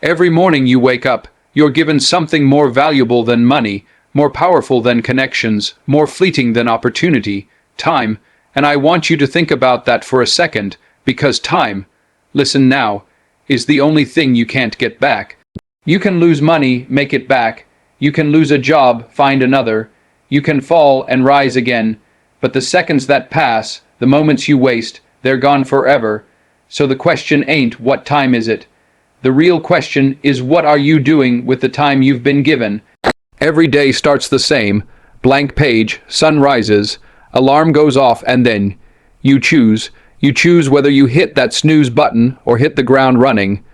Every morning you wake up, you're given something more valuable than money, more powerful than connections, more fleeting than opportunity, time, and I want you to think about that for a second, because time, listen now, is the only thing you can't get back. You can lose money, make it back. You can lose a job, find another. You can fall and rise again. But the seconds that pass, the moments you waste, they're gone forever. So the question ain't what time is it. The real question is what are you doing with the time you've been given? Every day starts the same. Blank page, sun rises, alarm goes off, and then you choose. You choose whether you hit that snooze button or hit the ground running.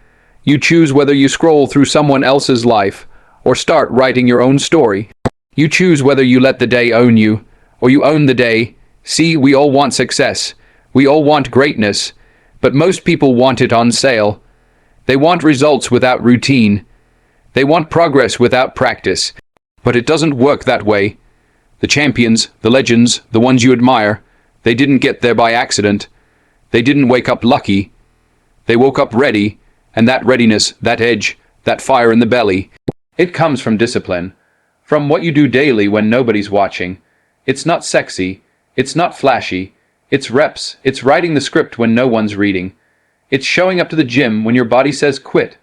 You choose whether you scroll through someone else's life or start writing your own story. You choose whether you let the day own you or you own the day. See, we all want success. We all want greatness. But most people want it on sale. They want results without routine. They want progress without practice. But it doesn't work that way. The champions, the legends, the ones you admire, they didn't get there by accident. They didn't wake up lucky. They woke up ready, and that readiness, that edge, that fire in the belly, it comes from discipline, from what you do daily when nobody's watching. It's not sexy, it's not flashy, it's reps, it's writing the script when no one's reading. It's showing up to the gym when your body says quit.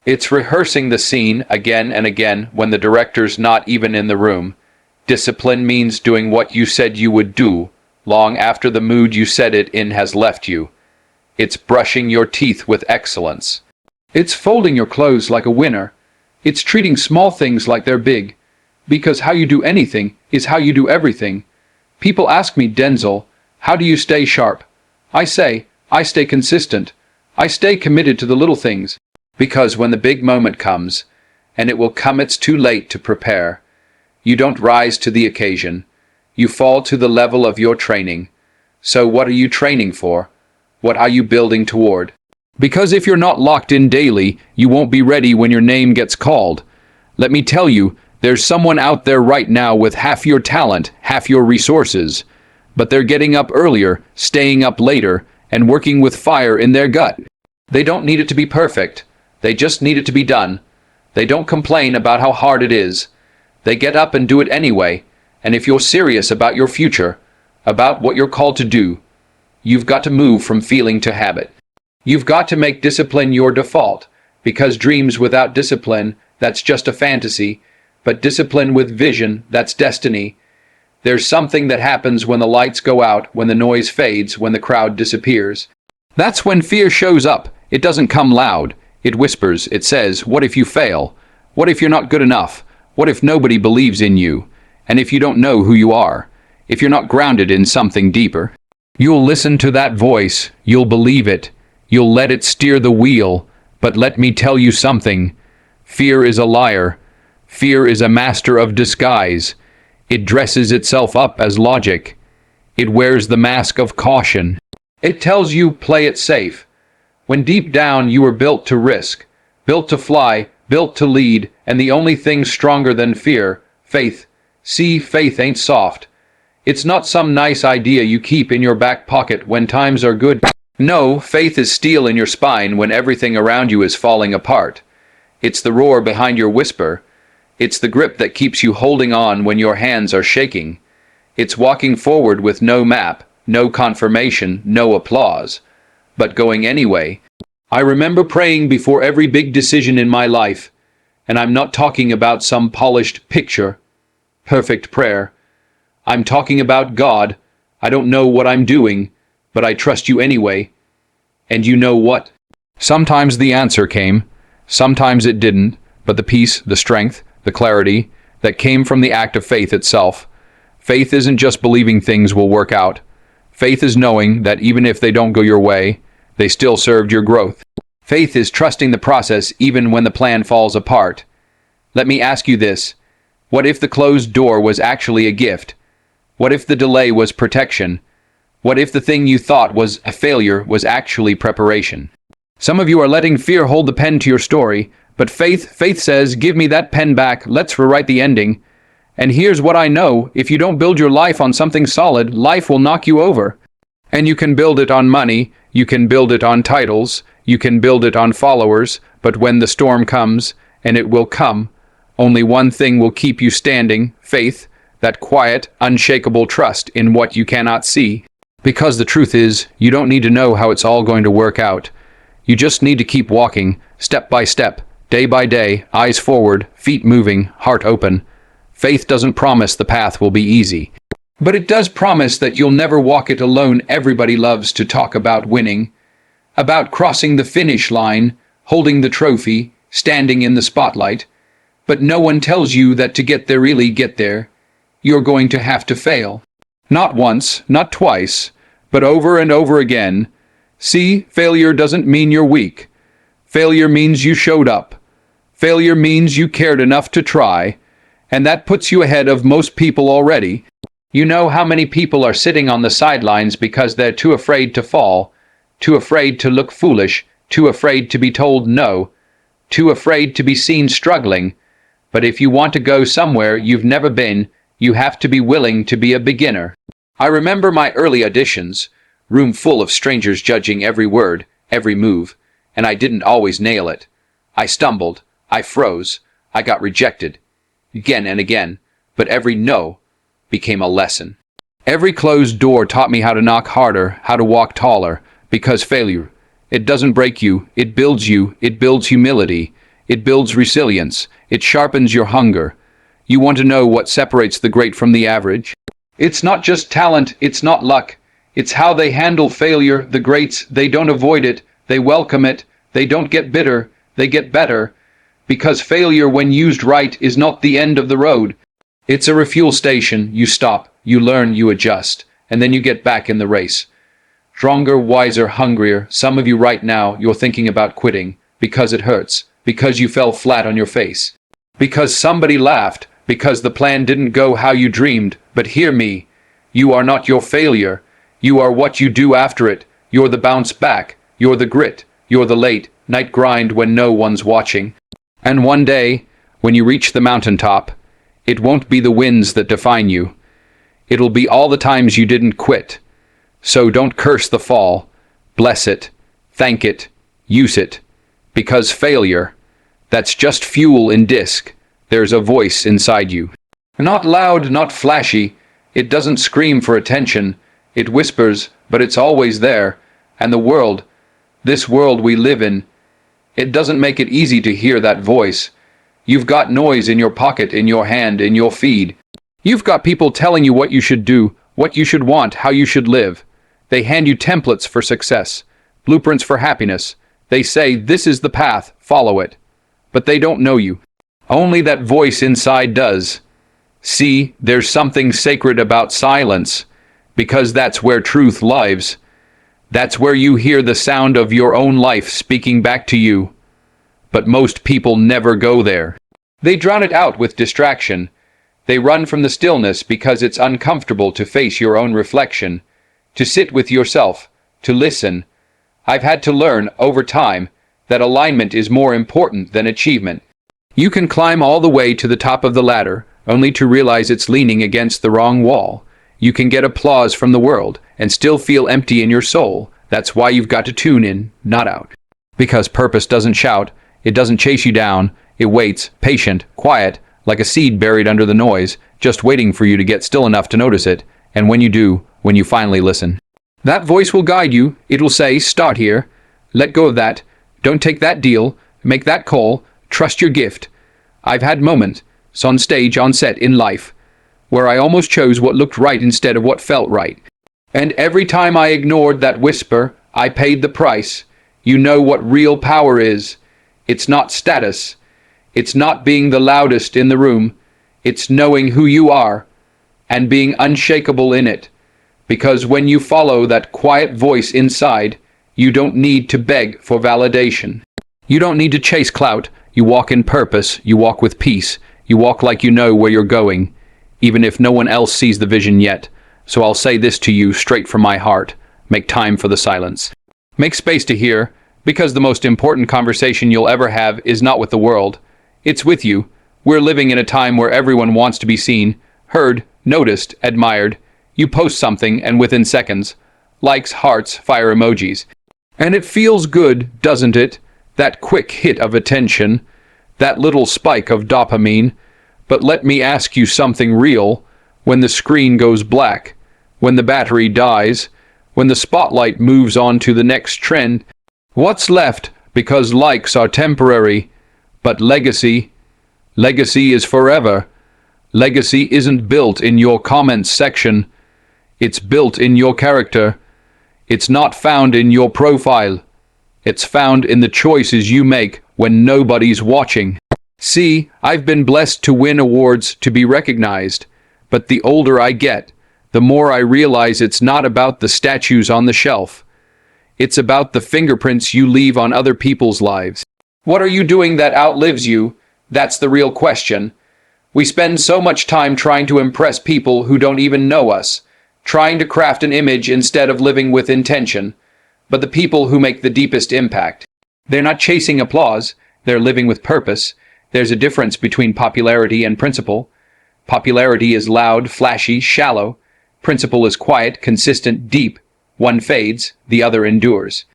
It's rehearsing the scene again and again when the director's not even in the room. Discipline means doing what you said you would do, long after the mood you said it in has left you. It's brushing your teeth with excellence. It's folding your clothes like a winner. It's treating small things like they're big. Because how you do anything is how you do everything. People ask me, Denzel, how do you stay sharp? I say, I stay consistent. I stay committed to the little things. Because when the big moment comes, and it will come, it's too late to prepare. You don't rise to the occasion. You fall to the level of your training. So what are you training for? What are you building toward? Because if you're not locked in daily, you won't be ready when your name gets called. Let me tell you, there's someone out there right now with half your talent, half your resources. But they're getting up earlier, staying up later, and working with fire in their gut. They don't need it to be perfect. They just need it to be done. They don't complain about how hard it is. They get up and do it anyway. And if you're serious about your future, about what you're called to do, you've got to move from feeling to habit. You've got to make discipline your default, because dreams without discipline, that's just a fantasy, but discipline with vision, that's destiny. There's something that happens when the lights go out, when the noise fades, when the crowd disappears. That's when fear shows up. It doesn't come loud. It whispers. It says, what if you fail? What if you're not good enough? What if nobody believes in you? And if you don't know who you are, if you're not grounded in something deeper, you'll listen to that voice, you'll believe it, you'll let it steer the wheel. But let me tell you something, fear is a liar. Fear is a master of disguise. It dresses itself up as logic. It wears the mask of caution. It tells you play it safe, when deep down you were built to risk, built to fly, built to lead, and the only thing stronger than fear, faith. See, faith ain't soft. It's not some nice idea you keep in your back pocket when times are good. No, faith is steel in your spine when everything around you is falling apart. It's the roar behind your whisper. It's the grip that keeps you holding on when your hands are shaking. It's walking forward with no map, no confirmation, no applause, but going anyway. I remember praying before every big decision in my life, and I'm not talking about some polished picture. Perfect prayer. I'm talking about God. I don't know what I'm doing, but I trust you anyway. And you know what? Sometimes the answer came, sometimes it didn't, but the peace, the strength, the clarity that came from the act of faith itself. Faith isn't just believing things will work out. Faith is knowing that even if they don't go your way, they still served your growth. Faith is trusting the process even when the plan falls apart. Let me ask you this. What if the closed door was actually a gift? What if the delay was protection? What if the thing you thought was a failure was actually preparation? Some of you are letting fear hold the pen to your story, but faith says, give me that pen back, let's rewrite the ending. And here's what I know, if you don't build your life on something solid, life will knock you over. And you can build it on money, you can build it on titles, you can build it on followers, But when the storm comes, and it will come, only one thing will keep you standing: faith, that quiet, unshakable trust in what you cannot see. Because the truth is, you don't need to know how it's all going to work out. You just need to keep walking, step by step, day by day, eyes forward, feet moving, heart open. Faith doesn't promise the path will be easy, but it does promise that you'll never walk it alone. Everybody loves to talk about winning, about crossing the finish line, holding the trophy, standing in the spotlight. But no one tells you that to really get there, you're going to have to fail. Not once, not twice, but over and over again. See, failure doesn't mean you're weak. Failure means you showed up. Failure means you cared enough to try, and that puts you ahead of most people already. You know how many people are sitting on the sidelines because they're too afraid to fall, too afraid to look foolish, too afraid to be told no, too afraid to be seen struggling. But if you want to go somewhere you've never been, you have to be willing to be a beginner. I remember my early auditions, room full of strangers judging every word, every move, and I didn't always nail it. I stumbled, I froze, I got rejected, again and again, but every no became a lesson. Every closed door taught me how to knock harder, how to walk taller, because failure, it doesn't break you, it builds you, it builds humility, it builds resilience, it sharpens your hunger. You want to know what separates the great from the average? It's not just talent, it's not luck. It's how they handle failure. The greats, they don't avoid it, they welcome it, they don't get bitter, they get better. Because failure, when used right, is not the end of the road. It's a refuel station. You stop, you learn, you adjust, and then you get back in the race. Stronger, wiser, hungrier. Some of you right now, you're thinking about quitting because it hurts, because you fell flat on your face, because somebody laughed, because the plan didn't go how you dreamed. But hear me, you are not your failure. You are what you do after it. You're the bounce back. You're the grit. You're the late night grind when no one's watching. And one day, when you reach the mountaintop, it won't be the wins that define you. It'll be all the times you didn't quit. So don't curse the fall. Bless it. Thank it. Use it. Because failure, that's just fuel in disc. There's a voice inside you. Not loud, not flashy. It doesn't scream for attention. It whispers, but it's always there. And the world, this world we live in, it doesn't make it easy to hear that voice. You've got noise in your pocket, in your hand, in your feed. You've got people telling you what you should do, what you should want, how you should live. They hand you templates for success, blueprints for happiness. They say, this is the path, follow it. But they don't know you. Only that voice inside does. See, there's something sacred about silence, because that's where truth lives. That's where you hear the sound of your own life speaking back to you. But most people never go there. They drown it out with distraction. They run from the stillness because it's uncomfortable to face your own reflection, to sit with yourself, to listen. I've had to learn over time that alignment is more important than achievement. You can climb all the way to the top of the ladder, only to realize it's leaning against the wrong wall. You can get applause from the world and still feel empty in your soul. That's why you've got to tune in, not out. Because purpose doesn't shout, it doesn't chase you down, it waits, patient, quiet, like a seed buried under the noise, just waiting for you to get still enough to notice it. And when you do, when you finally listen, that voice will guide you. It will say, start here, let go of that, don't take that deal, make that call, trust your gift. I've had moments, on stage, on set, in life, where I almost chose what looked right instead of what felt right. And every time I ignored that whisper, I paid the price. You know what real power is. It's not status. It's not being the loudest in the room. It's knowing who you are and being unshakable in it. Because when you follow that quiet voice inside, you don't need to beg for validation. You don't need to chase clout. You walk in purpose. You walk with peace. You walk like you know where you're going, even if no one else sees the vision yet. So I'll say this to you straight from my heart. Make time for the silence. Make space to hear, because the most important conversation you'll ever have is not with the world. It's with you. We're living in a time where everyone wants to be seen, heard, noticed, admired. You post something and within seconds, likes, hearts, fire emojis. And it feels good, doesn't it? that quick hit of attention, that little spike of dopamine. But let me ask you something real. When the screen goes black, when the battery dies, when the spotlight moves on to the next trend, what's left? Because likes are temporary, but legacy is forever. Legacy isn't built in your comments section. It's built in your character. It's not found in your profile. It's found in the choices you make when nobody's watching. See, I've been blessed to win awards, to be recognized, but the older I get, the more I realize it's not about the statues on the shelf. It's about the fingerprints you leave on other people's lives. What are you doing that outlives you? That's the real question. We spend so much time trying to impress people who don't even know us, trying to craft an image instead of living with intention. But the people who make the deepest impact, they're not chasing applause, they're living with purpose. There's a difference between popularity and principle. Popularity is loud, flashy, shallow. Principle is quiet, consistent, deep. One fades, the other endures.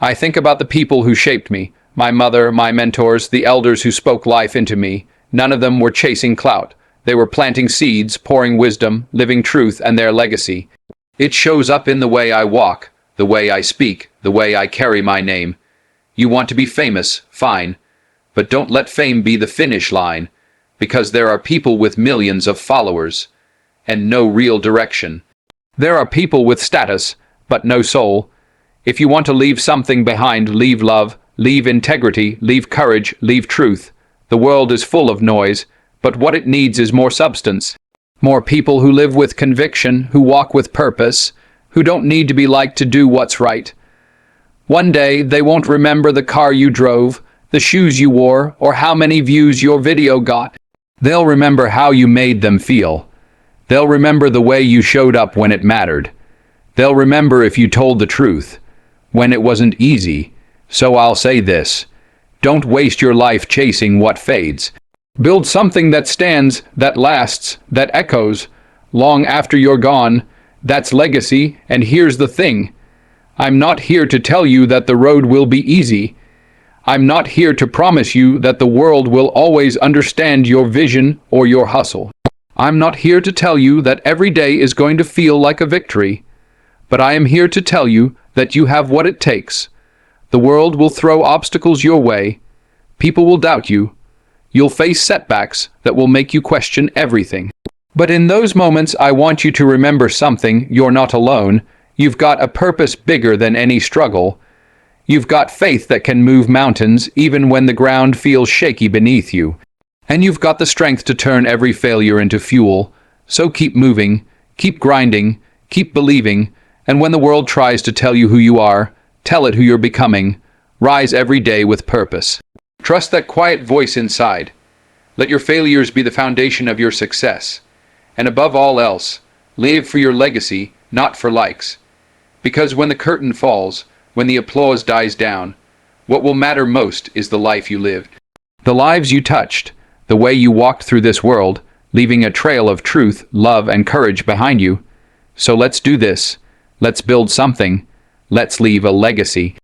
I think about the people who shaped me, my mother, my mentors, the elders who spoke life into me. None of them were chasing clout. They were planting seeds, pouring wisdom, living truth, and their legacy. It shows up in the way I walk, the way I speak, the way I carry my name. You want to be famous, fine, but don't let fame be the finish line, because there are people with millions of followers and no real direction. There are people with status, but no soul. If you want to leave something behind, leave love, leave integrity, leave courage, leave truth. The world is full of noise, but what it needs is more substance. More people who live with conviction, who walk with purpose, who don't need to be liked to do what's right. One day, they won't remember the car you drove, the shoes you wore, or how many views your video got. They'll remember how you made them feel. They'll remember the way you showed up when it mattered. They'll remember if you told the truth, when it wasn't easy. So I'll say this: don't waste your life chasing what fades. Build something that stands, that lasts, that echoes, long after you're gone. That's legacy. And here's the thing: I'm not here to tell you that the road will be easy. I'm not here to promise you that the world will always understand your vision or your hustle. I'm not here to tell you that every day is going to feel like a victory. But I am here to tell you that you have what it takes. The world will throw obstacles your way. People will doubt you. You'll face setbacks that will make you question everything. But in those moments, I want you to remember something: you're not alone. You've got a purpose bigger than any struggle. You've got faith that can move mountains even when the ground feels shaky beneath you. And you've got the strength to turn every failure into fuel. So keep moving, keep grinding, keep believing, and when the world tries to tell you who you are, tell it who you're becoming. Rise every day with purpose. Trust that quiet voice inside. Let your failures be the foundation of your success. And above all else, live for your legacy, not for likes. Because when the curtain falls, when the applause dies down, what will matter most is the life you lived. The lives you touched, the way you walked through this world, leaving a trail of truth, love, and courage behind you. So let's do this. Let's build something. Let's leave a legacy.